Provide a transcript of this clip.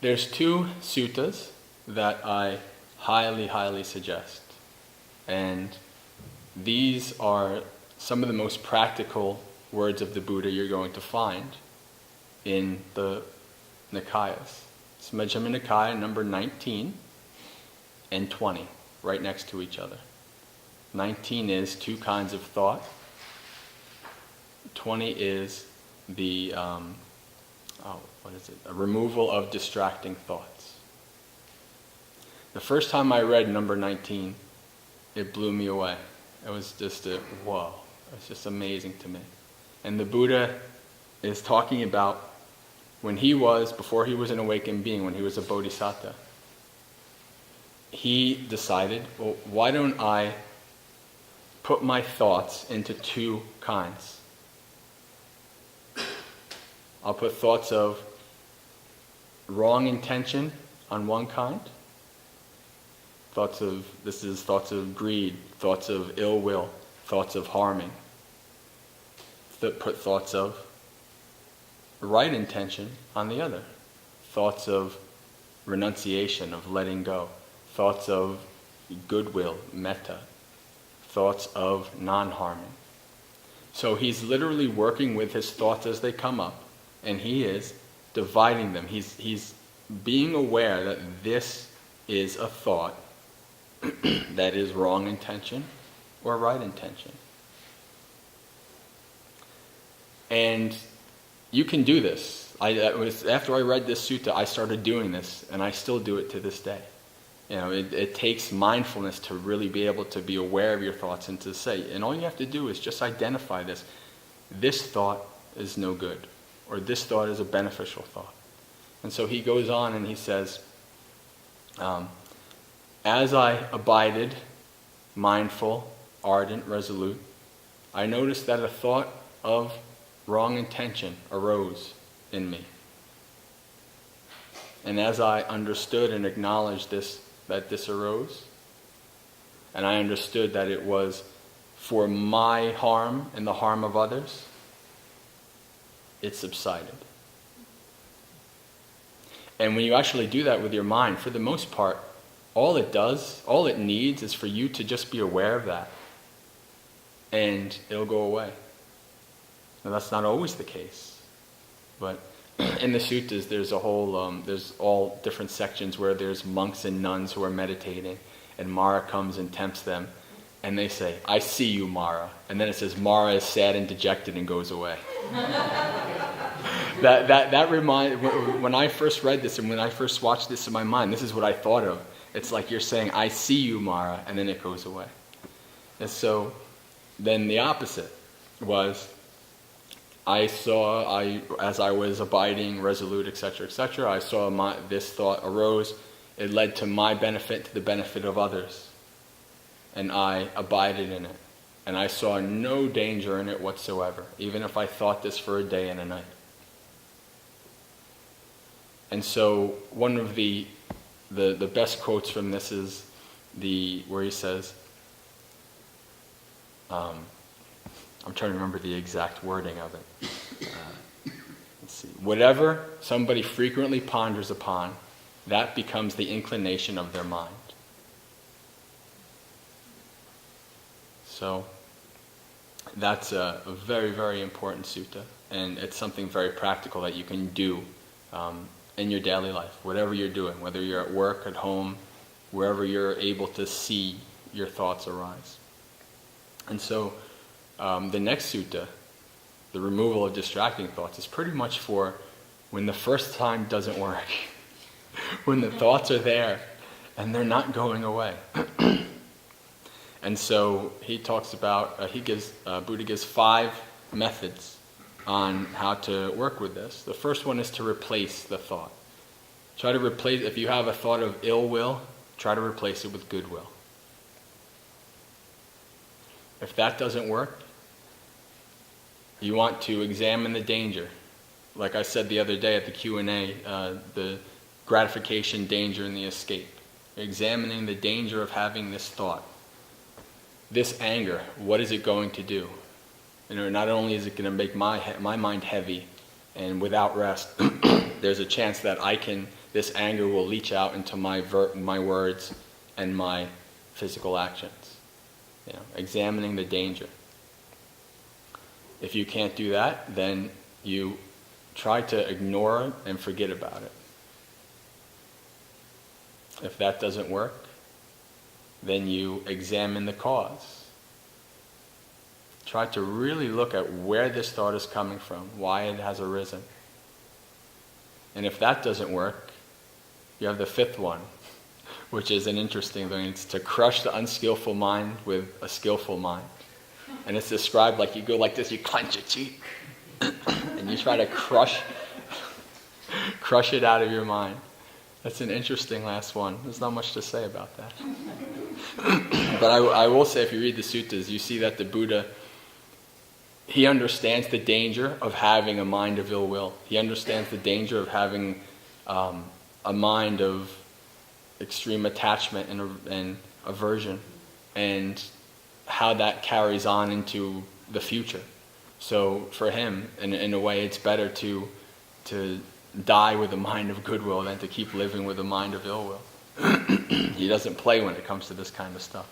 There's two suttas that I highly, highly suggest. And these are some of the most practical words of the Buddha you're going to find in the Nikayas. It's Majjhima Nikaya number 19 and 20, right next to each other. 19 is two kinds of thought. 20 is the a removal of distracting thoughts. The first time I read number 19, it blew me away. It was just whoa. It's just amazing to me. And the Buddha is talking about before he was an awakened being, when he was a bodhisattva, he decided, well, why don't I put my thoughts into two kinds? I'll put thoughts of wrong intention on one kind, thoughts of greed, thoughts of ill will, thoughts of harming. Put thoughts of right intention on the other, thoughts of renunciation, of letting go, thoughts of goodwill, metta, thoughts of non-harming. So he's literally working with his thoughts as they come up, and he is dividing them. He's being aware that this is a thought that is wrong intention or right intention. And you can do this. After I read this sutta, I started doing this, and I still do it to this day. You know, it takes mindfulness to really be able to be aware of your thoughts and to say, and all you have to do is just identify this. This thought is no good, or this thought is a beneficial thought. And so he goes on and he says, as I abided, mindful, ardent, resolute, I noticed that a thought of wrong intention arose in me. And as I understood and acknowledged that this arose, and I understood that it was for my harm and the harm of others, it subsided. And when you actually do that with your mind, for the most part, all it needs is for you to just be aware of that, and it'll go away. Now that's not always the case, but in the suttas there's there's all different sections where there's monks and nuns who are meditating, and Mara comes and tempts them, and they say, "I see you, Mara," and then it says Mara is sad and dejected and goes away. That reminds, when I first read this and when I first watched this in my mind, this is what I thought of. It's like you're saying, "I see you, Mara," and then it goes away. And so then the opposite was, as I was abiding, resolute, etc., I saw this thought arose. It led to my benefit, to the benefit of others. And I abided in it. And I saw no danger in it whatsoever, even if I thought this for a day and a night. And so one of the best quotes from this is where he says, I'm trying to remember the exact wording of it. Let's see. Whatever somebody frequently ponders upon, that becomes the inclination of their mind. So that's a very, very important sutta, and it's something very practical that you can do in your daily life, whatever you're doing, whether you're at work, at home, wherever you're able to see your thoughts arise. And so the next sutta, the removal of distracting thoughts, is pretty much for when the first time doesn't work, when the thoughts are there and they're not going away. And so he talks about, Buddha gives 5 methods on how to work with this. The first one is to replace the thought. If you have a thought of ill will, try to replace it with goodwill. If that doesn't work, you want to examine the danger. Like I said the other day at the Q&A, the gratification, danger, and the escape. Examining the danger of having this thought. This anger, what is it going to do? Not only is it going to make my mind heavy and without rest, there's a chance that this anger will leach out into my words and my physical actions. Examining the danger. If you can't do that, then you try to ignore it and forget about it. If that doesn't work, then you examine the cause. Try to really look at where this thought is coming from, why it has arisen. And if that doesn't work, you have the fifth one, which is an interesting thing. It's to crush the unskillful mind with a skillful mind. And it's described like you go like this, you clench your cheek, and you try to crush it out of your mind. That's an interesting last one. There's not much to say about that. But I will say, if you read the suttas, you see that the Buddha, he understands the danger of having a mind of ill will. He understands the danger of having a mind of extreme attachment and aversion, and how that carries on into the future. So for him, in a way, it's better to die with a mind of goodwill than to keep living with a mind of ill will. He doesn't play when it comes to this kind of stuff.